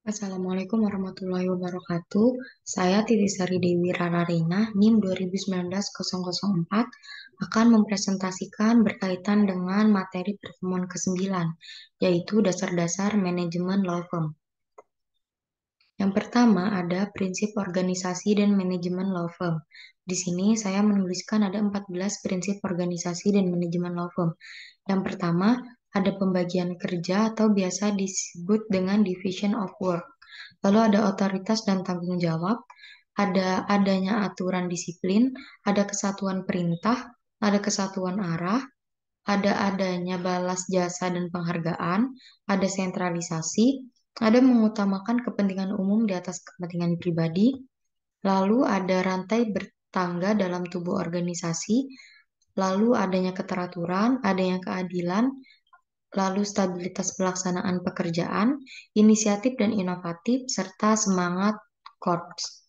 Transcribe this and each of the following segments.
Assalamualaikum warahmatullahi wabarakatuh. Saya Titi Sari Dewi Rararina, NIM 2019-004, akan mempresentasikan berkaitan dengan materi pertemuan ke-9, yaitu dasar-dasar manajemen law firm. Yang pertama ada prinsip organisasi dan manajemen law firm. Di sini saya menuliskan ada 14 prinsip organisasi dan manajemen law firm. Yang pertama ada pembagian kerja atau biasa disebut dengan division of work. Lalu ada otoritas dan tanggung jawab, ada adanya aturan disiplin, ada kesatuan perintah, ada kesatuan arah, ada adanya balas jasa dan penghargaan, ada sentralisasi, ada mengutamakan kepentingan umum di atas kepentingan pribadi, lalu ada rantai bertangga dalam tubuh organisasi, lalu adanya keteraturan, adanya keadilan, lalu stabilitas pelaksanaan pekerjaan, inisiatif dan inovatif, serta semangat korps.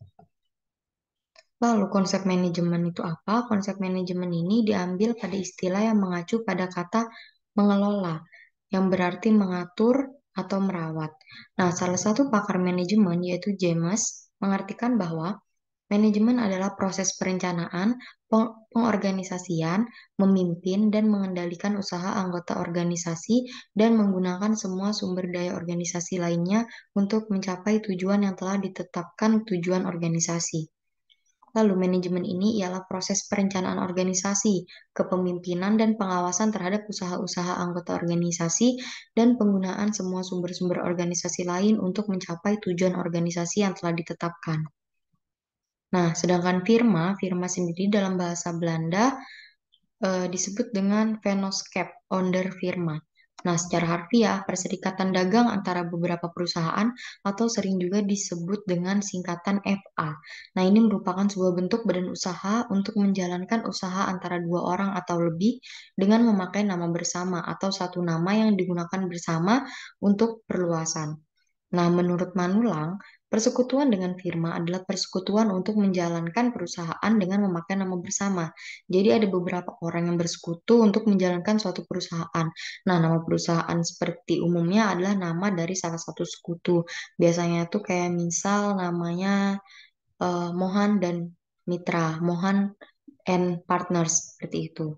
Lalu konsep manajemen itu apa? Konsep manajemen ini diambil pada istilah yang mengacu pada kata mengelola, yang berarti mengatur atau merawat. Nah, salah satu pakar manajemen yaitu James mengartikan bahwa manajemen adalah proses perencanaan, pengorganisasian, memimpin, dan mengendalikan usaha anggota organisasi dan menggunakan semua sumber daya organisasi lainnya untuk mencapai tujuan yang telah ditetapkan tujuan organisasi. Lalu manajemen ini ialah proses perencanaan organisasi, kepemimpinan dan pengawasan terhadap usaha-usaha anggota organisasi dan penggunaan semua sumber-sumber organisasi lain untuk mencapai tujuan organisasi yang telah ditetapkan. Nah, sedangkan firma sendiri dalam bahasa Belanda disebut dengan Vennootschap onder firma. Nah, secara harfiah, perserikatan dagang antara beberapa perusahaan atau sering juga disebut dengan singkatan FA. Nah, ini merupakan sebuah bentuk badan usaha untuk menjalankan usaha antara dua orang atau lebih dengan memakai nama bersama atau satu nama yang digunakan bersama untuk perluasan. Nah, menurut Manulang, persekutuan dengan firma adalah persekutuan untuk menjalankan perusahaan dengan memakai nama bersama. Jadi ada beberapa orang yang bersekutu untuk menjalankan suatu perusahaan. Nah, nama perusahaan seperti umumnya adalah nama dari salah satu sekutu. Biasanya tuh kayak misal namanya Mohan dan Mitra, Mohan and Partners seperti itu.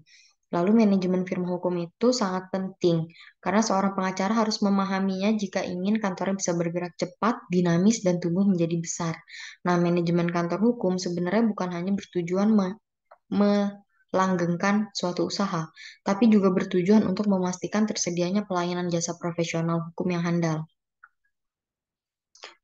Lalu manajemen firma hukum itu sangat penting karena seorang pengacara harus memahaminya jika ingin kantornya bisa bergerak cepat, dinamis, dan tumbuh menjadi besar. Nah, manajemen kantor hukum sebenarnya bukan hanya bertujuan melanggengkan suatu usaha, tapi juga bertujuan untuk memastikan tersedianya pelayanan jasa profesional hukum yang handal.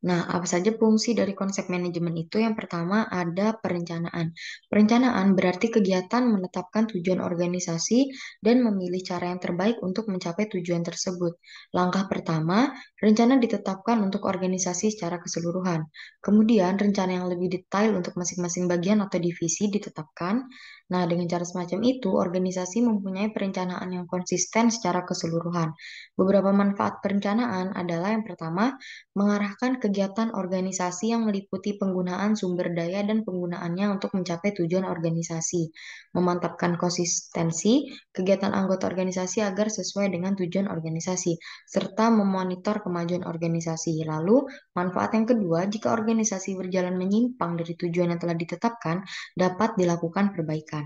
Nah, apa saja fungsi dari konsep manajemen itu? Yang pertama ada perencanaan. Perencanaan berarti kegiatan menetapkan tujuan organisasi dan memilih cara yang terbaik untuk mencapai tujuan tersebut. Langkah pertama, rencana ditetapkan untuk organisasi secara keseluruhan. Kemudian, rencana yang lebih detail untuk masing-masing bagian atau divisi ditetapkan. Nah, dengan cara semacam itu, organisasi mempunyai perencanaan yang konsisten secara keseluruhan. Beberapa manfaat perencanaan adalah yang pertama, mengarahkan kegiatan organisasi yang meliputi penggunaan sumber daya dan penggunaannya untuk mencapai tujuan organisasi, memantapkan konsistensi kegiatan anggota organisasi agar sesuai dengan tujuan organisasi, serta memonitor kemajuan organisasi. Lalu, manfaat yang kedua, jika organisasi berjalan menyimpang dari tujuan yang telah ditetapkan, dapat dilakukan perbaikan.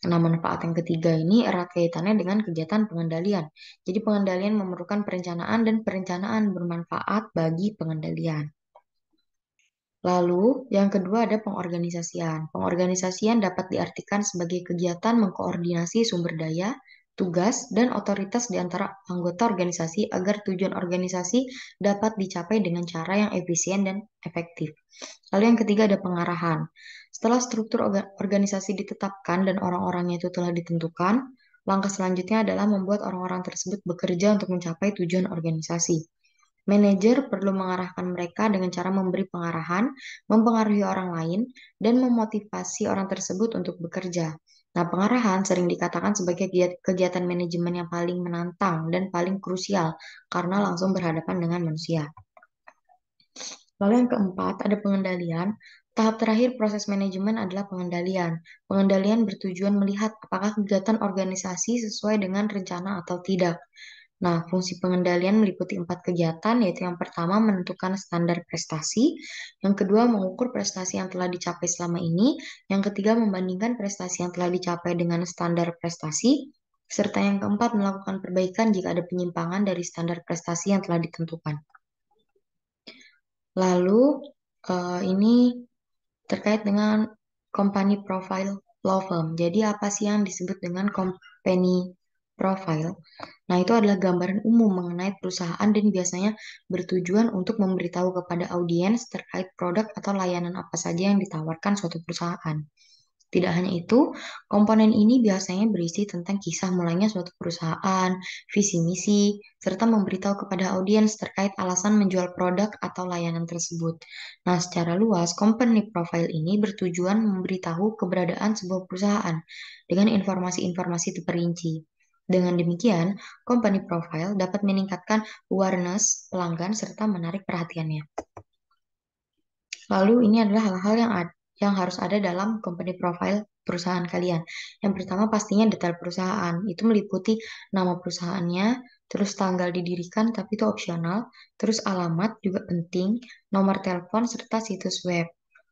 Nah, manfaat yang ketiga ini erat kaitannya dengan kegiatan pengendalian. Jadi, pengendalian memerlukan perencanaan dan perencanaan bermanfaat bagi pengendalian. Lalu, yang kedua ada pengorganisasian. Pengorganisasian dapat diartikan sebagai kegiatan mengkoordinasi sumber daya, tugas, dan otoritas di antara anggota organisasi agar tujuan organisasi dapat dicapai dengan cara yang efisien dan efektif. Lalu yang ketiga ada pengarahan. Setelah struktur organisasi ditetapkan dan orang-orangnya itu telah ditentukan, langkah selanjutnya adalah membuat orang-orang tersebut bekerja untuk mencapai tujuan organisasi. Manajer perlu mengarahkan mereka dengan cara memberi pengarahan, mempengaruhi orang lain, dan memotivasi orang tersebut untuk bekerja. Nah, pengarahan sering dikatakan sebagai kegiatan manajemen yang paling menantang dan paling krusial karena langsung berhadapan dengan manusia. Lalu yang keempat, ada pengendalian. Tahap terakhir proses manajemen adalah pengendalian. Pengendalian bertujuan melihat apakah kegiatan organisasi sesuai dengan rencana atau tidak. Nah, fungsi pengendalian meliputi 4 kegiatan, yaitu yang pertama menentukan standar prestasi, yang kedua mengukur prestasi yang telah dicapai selama ini, yang ketiga membandingkan prestasi yang telah dicapai dengan standar prestasi, serta yang keempat melakukan perbaikan jika ada penyimpangan dari standar prestasi yang telah ditentukan. Lalu, ini terkait dengan company profile law firm. Jadi apa sih yang disebut dengan company profile? Nah, itu adalah gambaran umum mengenai perusahaan dan biasanya bertujuan untuk memberitahu kepada audiens terkait produk atau layanan apa saja yang ditawarkan suatu perusahaan. Tidak hanya itu, komponen ini biasanya berisi tentang kisah mulainya suatu perusahaan, visi misi, serta memberitahu kepada audiens terkait alasan menjual produk atau layanan tersebut. Nah, secara luas, company profile ini bertujuan memberitahu keberadaan sebuah perusahaan dengan informasi-informasi terperinci. Dengan demikian, company profile dapat meningkatkan awareness pelanggan serta menarik perhatiannya. Lalu ini adalah hal-hal yang harus ada dalam company profile perusahaan kalian. Yang pertama pastinya detail perusahaan. Itu meliputi nama perusahaannya, terus tanggal didirikan tapi itu opsional, terus alamat juga penting, nomor telepon serta situs web.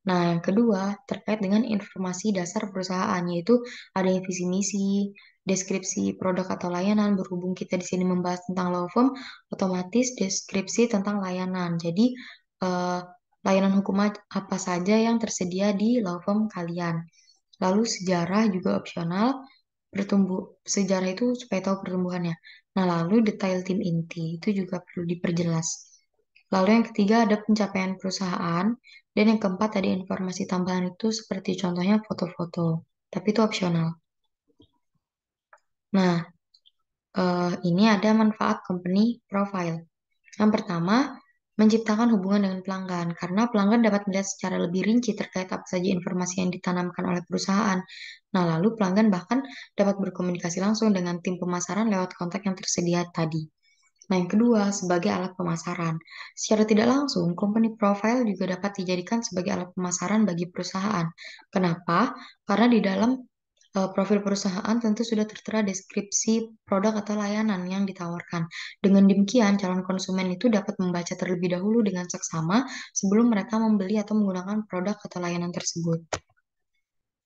Nah, yang kedua terkait dengan informasi dasar perusahaan yaitu ada visi misi, deskripsi produk atau layanan. Berhubung kita di sini membahas tentang law firm, otomatis deskripsi tentang layanan. Jadi eh, layanan hukum apa saja yang tersedia di law firm kalian. Lalu sejarah juga opsional, sejarah itu supaya tahu pertumbuhannya. Nah, lalu detail tim inti itu juga perlu diperjelas. Lalu yang ketiga ada pencapaian perusahaan, dan yang keempat ada informasi tambahan itu seperti contohnya foto-foto, tapi itu opsional. Nah, ini ada manfaat company profile. Yang pertama, menciptakan hubungan dengan pelanggan, karena pelanggan dapat melihat secara lebih rinci terkait apa saja informasi yang ditanamkan oleh perusahaan. Nah, lalu pelanggan bahkan dapat berkomunikasi langsung dengan tim pemasaran lewat kontak yang tersedia tadi. Nah, yang kedua, sebagai alat pemasaran. Secara tidak langsung, company profile juga dapat dijadikan sebagai alat pemasaran bagi perusahaan. Kenapa? Karena di dalam profil perusahaan tentu sudah tertera deskripsi produk atau layanan yang ditawarkan. Dengan demikian, calon konsumen itu dapat membaca terlebih dahulu dengan seksama sebelum mereka membeli atau menggunakan produk atau layanan tersebut.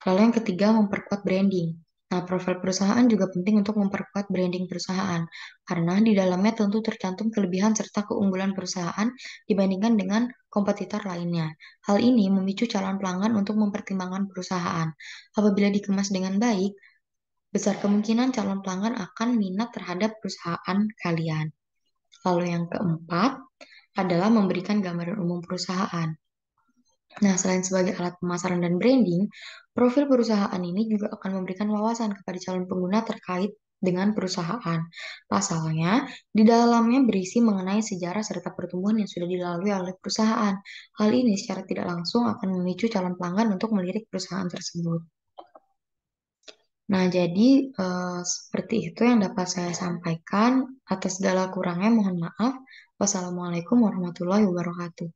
Lalu yang ketiga, memperkuat branding. Nah, profil perusahaan juga penting untuk memperkuat branding perusahaan, karena di dalamnya tentu tercantum kelebihan serta keunggulan perusahaan dibandingkan dengan kompetitor lainnya. Hal ini memicu calon pelanggan untuk mempertimbangkan perusahaan. Apabila dikemas dengan baik, besar kemungkinan calon pelanggan akan minat terhadap perusahaan kalian. Lalu yang keempat adalah memberikan gambaran umum perusahaan. Nah, selain sebagai alat pemasaran dan branding, profil perusahaan ini juga akan memberikan wawasan kepada calon pengguna terkait dengan perusahaan. Pasalnya, di dalamnya berisi mengenai sejarah serta pertumbuhan yang sudah dilalui oleh perusahaan. Hal ini secara tidak langsung akan memicu calon pelanggan untuk melirik perusahaan tersebut. Nah, jadi seperti itu yang dapat saya sampaikan. Atas segala kurangnya mohon maaf. Wassalamualaikum warahmatullahi wabarakatuh.